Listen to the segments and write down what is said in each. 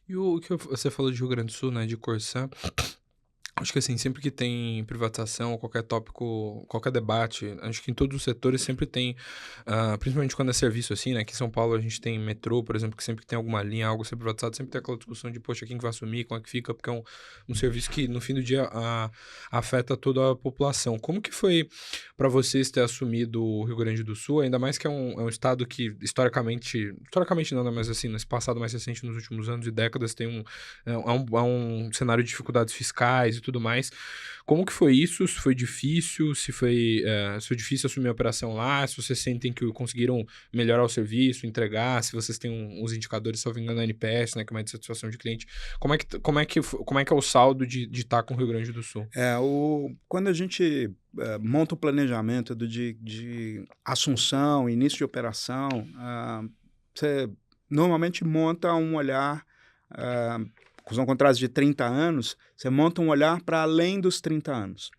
E o que você falou de Rio Grande do Sul, né, de Corsã, acho que assim, sempre que tem privatização ou qualquer tópico, qualquer debate, acho que em todos os setores sempre tem, principalmente quando é serviço assim, né? Aqui em São Paulo a gente tem metrô, por exemplo, que sempre que tem alguma linha, algo ser privatizado, sempre tem aquela discussão de, poxa, quem que vai assumir, como é que fica, porque é um serviço que no fim do dia afeta toda a população. Como que foi para vocês ter assumido o Rio Grande do Sul, ainda mais que é um estado que historicamente não, né, mas assim, nesse passado mais recente, nos últimos anos e décadas, tem um cenário de dificuldades fiscais e tudo mais. Como que foi isso? Se foi difícil? Se foi difícil assumir a operação lá? Se vocês sentem que conseguiram melhorar o serviço, entregar? Se vocês têm uns indicadores, se eu não me engano, NPS, né, que é mais de satisfação de cliente. Como é que é o saldo de estar com o Rio Grande do Sul? Quando a gente monta o planejamento de assunção, início de operação, você normalmente monta um olhar, ah, com contratos de 30 anos, você monta um olhar para além dos 30 anos.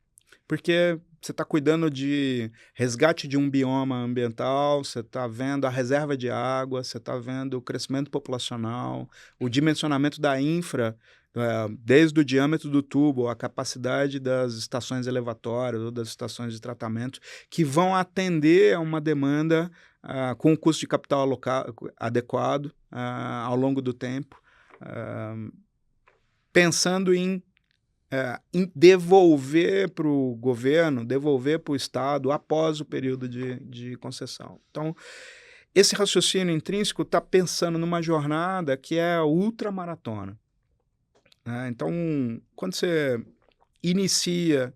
Porque você está cuidando de resgate de um bioma ambiental, você está vendo a reserva de água, você está vendo o crescimento populacional, o dimensionamento da infra, desde o diâmetro do tubo, a capacidade das estações elevatórias ou das estações de tratamento, que vão atender a uma demanda com um custo de capital adequado ao longo do tempo, ah, pensando em devolver para o governo, devolver para o Estado após o período de concessão. Então, esse raciocínio intrínseco está pensando numa jornada que é a ultramaratona, né? Então, quando você inicia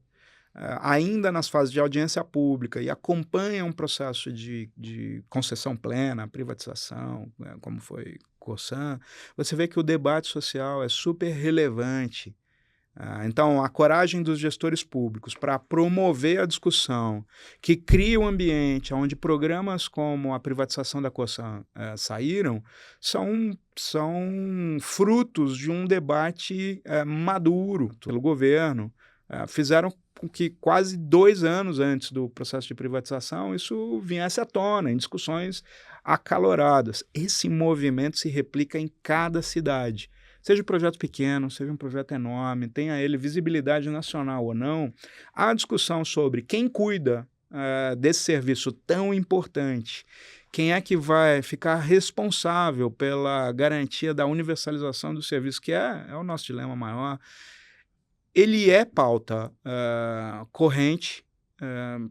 ainda nas fases de audiência pública e acompanha um processo de concessão plena, privatização, né, como foi Cosan, você vê que o debate social é super relevante. Então, a coragem dos gestores públicos para promover a discussão que cria um ambiente onde programas como a privatização da Cosan saíram, são frutos de um debate maduro pelo governo. Fizeram com que quase 2 anos antes do processo de privatização isso viesse à tona, em discussões acaloradas. Esse movimento se replica em cada cidade. Seja um projeto pequeno, seja um projeto enorme, tenha ele visibilidade nacional ou não, há discussão sobre quem cuida desse serviço tão importante, quem é que vai ficar responsável pela garantia da universalização do serviço, que é o nosso dilema maior. Ele é pauta corrente,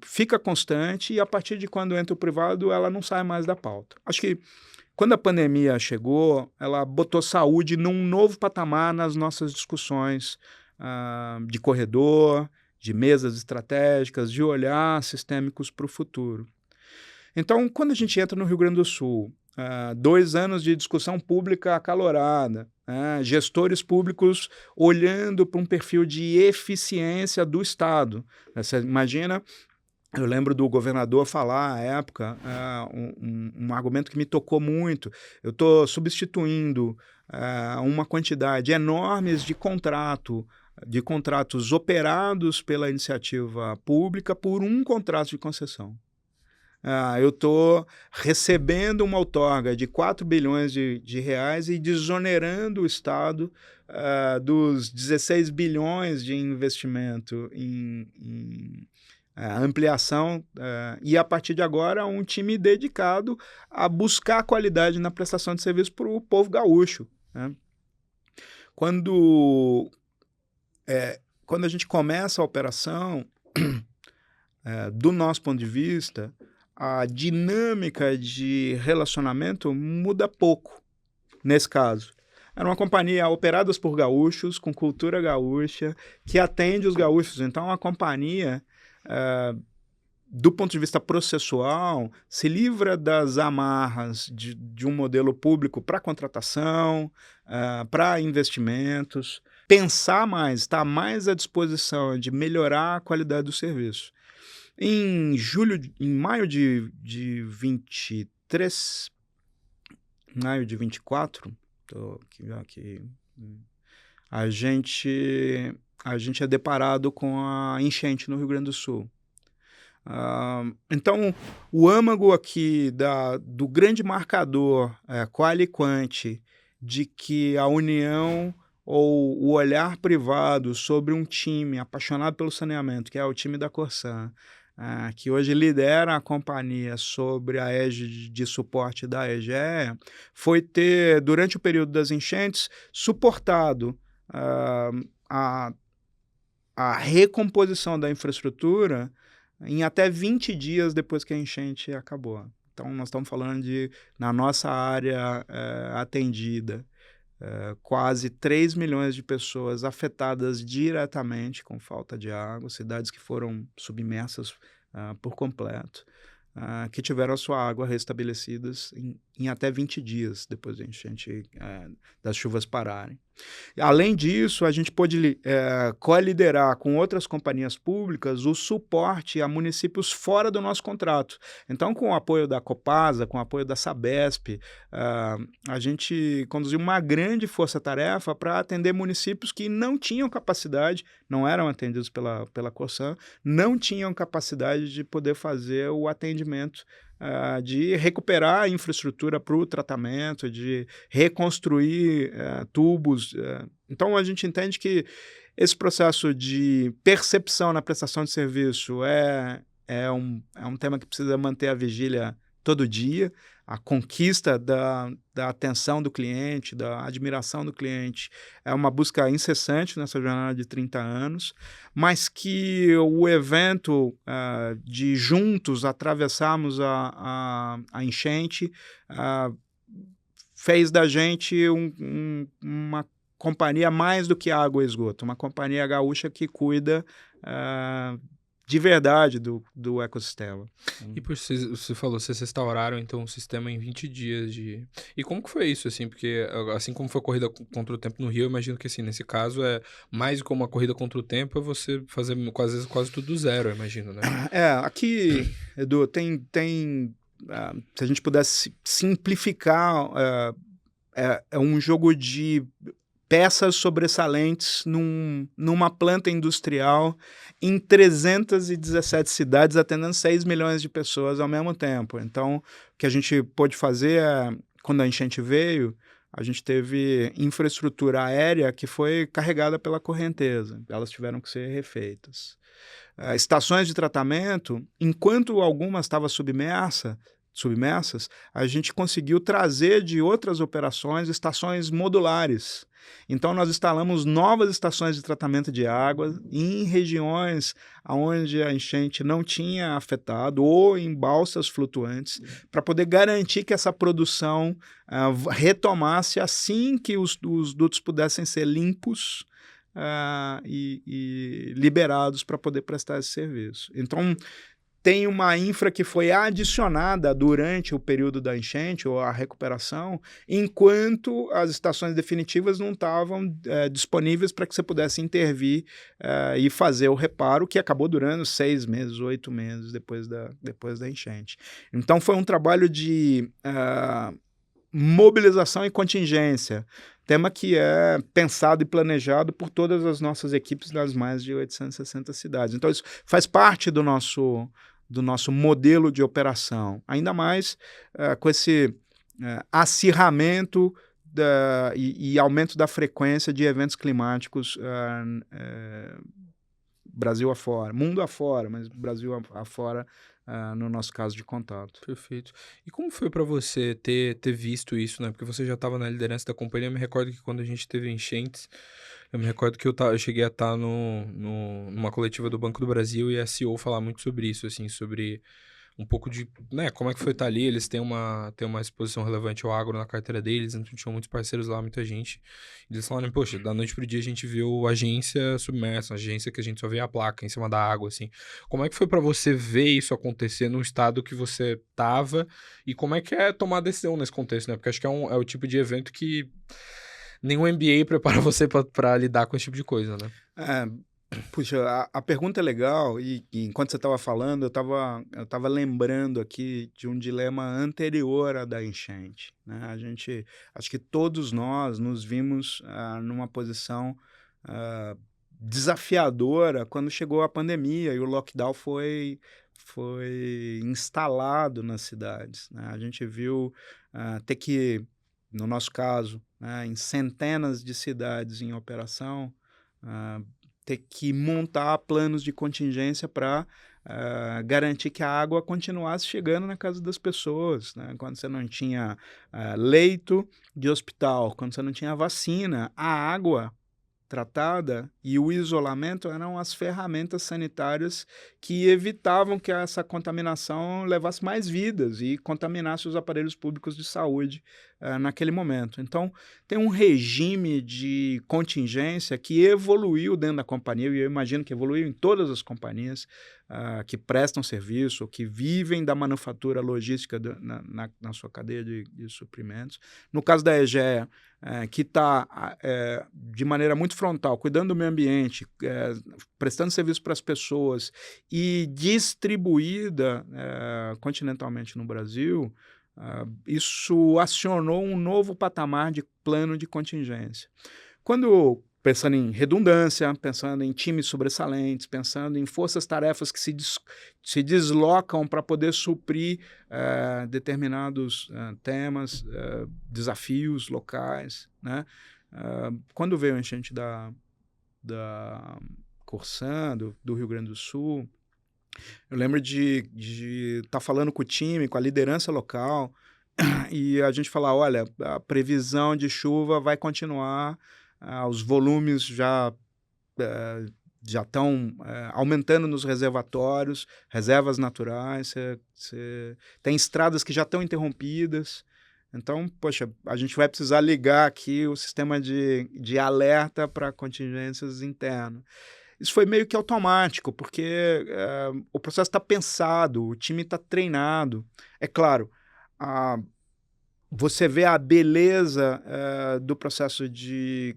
fica constante e a partir de quando entra o privado, ela não sai mais da pauta. Acho que quando a pandemia chegou, ela botou saúde num novo patamar nas nossas discussões de corredor, de mesas estratégicas, de olhar sistêmicos para o futuro. Então, quando a gente entra no Rio Grande do Sul, 2 anos de discussão pública acalorada, gestores públicos olhando para um perfil de eficiência do Estado. Você imagina. Eu lembro do governador falar à época um argumento que me tocou muito. Eu estou substituindo uma quantidade enorme de contratos operados pela iniciativa pública por um contrato de concessão. Eu estou recebendo uma outorga de 4 bilhões de reais e desonerando o Estado dos 16 bilhões de investimento em ampliação, e a partir de agora um time dedicado a buscar qualidade na prestação de serviço para o povo gaúcho, né? Quando, quando a gente começa a operação, do nosso ponto de vista, a dinâmica de relacionamento muda pouco nesse caso. Era uma companhia operada por gaúchos, com cultura gaúcha, que atende os gaúchos. Então, a companhia, do ponto de vista processual, se livra das amarras de um modelo público para contratação, para investimentos, pensar mais, estar mais à disposição de melhorar a qualidade do serviço. Em maio de 23, maio de 24, tô aqui, a gente é deparado com a enchente no Rio Grande do Sul. Então, o âmago aqui do grande marcador quali e quanti de que a união ou o olhar privado sobre um time apaixonado pelo saneamento, que é o time da Corsan, que hoje lidera a companhia sobre a égide de suporte da EGEA, foi ter, durante o período das enchentes, suportado a recomposição da infraestrutura em até 20 dias depois que a enchente acabou. Então, nós estamos falando de, na nossa área atendida, quase 3 milhões de pessoas afetadas diretamente com falta de água, cidades que foram submersas por completo, que tiveram a sua água restabelecidas em até 20 dias depois da enchente, das chuvas pararem. Além disso, a gente pôde co-liderar com outras companhias públicas o suporte a municípios fora do nosso contrato. Então, com o apoio da Copasa, com o apoio da Sabesp, a gente conduziu uma grande força-tarefa para atender municípios que não tinham capacidade, não eram atendidos pela Corsan, não tinham capacidade de poder fazer o atendimento, de recuperar a infraestrutura para o tratamento, de reconstruir tubos. Então, a gente entende que esse processo de percepção na prestação de serviço é um tema que precisa manter a vigília todo dia, a conquista da atenção do cliente, da admiração do cliente, é uma busca incessante nessa jornada de 30 anos, mas que o evento de juntos atravessarmos a enchente fez da gente uma companhia mais do que água e esgoto, uma companhia gaúcha que cuida de verdade do ecossistema. E você falou, vocês restauraram então o sistema em 20 dias de... E como que foi isso, assim? Porque assim como foi a corrida contra o tempo no Rio, eu imagino que assim, nesse caso é mais como uma corrida contra o tempo, é você fazer às vezes quase tudo do zero, eu imagino, né? Aqui, Edu, se a gente pudesse simplificar, é um jogo de peças sobressalentes numa planta industrial em 317 cidades, atendendo 6 milhões de pessoas ao mesmo tempo. Então, o que a gente pôde fazer quando a enchente veio, a gente teve infraestrutura aérea que foi carregada pela correnteza. Elas tiveram que ser refeitas. Estações de tratamento, enquanto algumas estavam submersas, a gente conseguiu trazer de outras operações estações modulares. Então, nós instalamos novas estações de tratamento de água em regiões onde a enchente não tinha afetado ou em balsas flutuantes, para poder garantir que essa produção retomasse assim que os dutos pudessem ser limpos e liberados para poder prestar esse serviço. Então, tem uma infra que foi adicionada durante o período da enchente ou a recuperação, enquanto as estações definitivas não estavam disponíveis para que você pudesse intervir e fazer o reparo, que acabou durando 6 meses, 8 meses depois da enchente. Então, foi um trabalho de mobilização e contingência, tema que é pensado e planejado por todas as nossas equipes das mais de 860 cidades. Então, isso faz parte do nosso modelo de operação, ainda mais com esse acirramento e aumento da frequência de eventos climáticos Brasil afora, mundo afora, mas Brasil afora, no nosso caso de contato. Perfeito. E como foi para você ter visto isso, né? Porque você já estava na liderança da companhia. Eu me recordo que quando a gente teve enchentes, eu me recordo que eu cheguei a estar numa coletiva do Banco do Brasil e a CEO falar muito sobre isso, assim, sobre um pouco de, né, como é que foi estar ali. Eles têm uma exposição relevante ao agro na carteira deles, então tinham muitos parceiros lá, muita gente. E eles falaram, poxa, da noite pro dia a gente viu agência submersa, agência que a gente só vê a placa em cima da água, assim. Como é que foi para você ver isso acontecer no estado que você tava e como é que é tomar decisão nesse contexto, né? Porque acho que é o tipo de evento que nenhum MBA prepara você para lidar com esse tipo de coisa, né? Puxa, a pergunta é legal e enquanto você estava falando, eu tava lembrando aqui de um dilema anterior à da enchente, né? Acho que todos nós nos vimos numa posição desafiadora quando chegou a pandemia e o lockdown foi instalado nas cidades, né? A gente viu ter que, no nosso caso, né, em centenas de cidades em operação, ter que montar planos de contingência para garantir que a água continuasse chegando na casa das pessoas, né? Quando você não tinha leito de hospital, quando você não tinha vacina, a água tratada e o isolamento eram as ferramentas sanitárias que evitavam que essa contaminação levasse mais vidas e contaminasse os aparelhos públicos de saúde naquele momento. Então, tem um regime de contingência que evoluiu dentro da companhia, e eu imagino que evoluiu em todas as companhias que prestam serviço, ou que vivem da manufatura logística na sua cadeia de suprimentos. No caso da Egea, que está de maneira muito frontal, cuidando do meio ambiente, prestando serviço para as pessoas e distribuída continentalmente no Brasil, isso acionou um novo patamar de plano de contingência. Pensando em redundância, pensando em times sobressalentes, pensando em forças-tarefas que se deslocam para poder suprir determinados temas, desafios locais, né? Quando veio a enchente da Corsã, do Rio Grande do Sul, eu lembro de estar falando com o time, com a liderança local, e a gente falar, olha, a previsão de chuva vai continuar, os volumes já estão aumentando nos reservatórios, reservas naturais, tem estradas que já estão interrompidas. Então, poxa, a gente vai precisar ligar aqui o sistema de alerta para contingências internas. Isso foi meio que automático, porque o processo está pensado, o time está treinado. É claro, você vê a beleza do processo de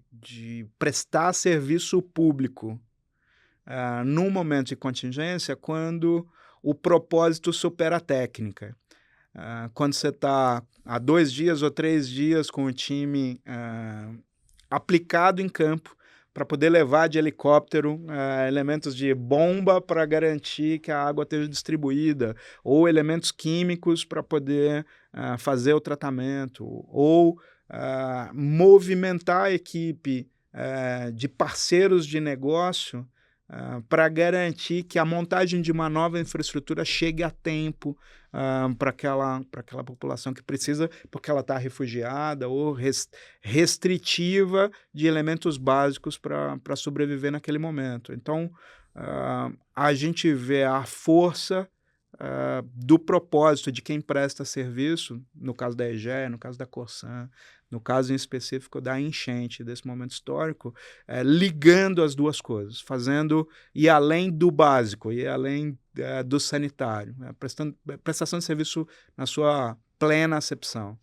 prestar serviço público num momento de contingência, quando o propósito supera a técnica. Quando você está há 2 dias ou 3 dias com o time aplicado em campo para poder levar de helicóptero elementos de bomba para garantir que a água esteja distribuída, ou elementos químicos para poder fazer o tratamento, ou movimentar a equipe de parceiros de negócio para garantir que a montagem de uma nova infraestrutura chegue a tempo para aquela população que precisa, porque ela está refugiada ou restritiva de elementos básicos para sobreviver naquele momento. Então, a gente vê a força do propósito de quem presta serviço, no caso da Egea, no caso da Corsã, no caso em específico da enchente, desse momento histórico, ligando as duas coisas, fazendo ir além do básico, ir além do sanitário, prestação de serviço na sua plena acepção.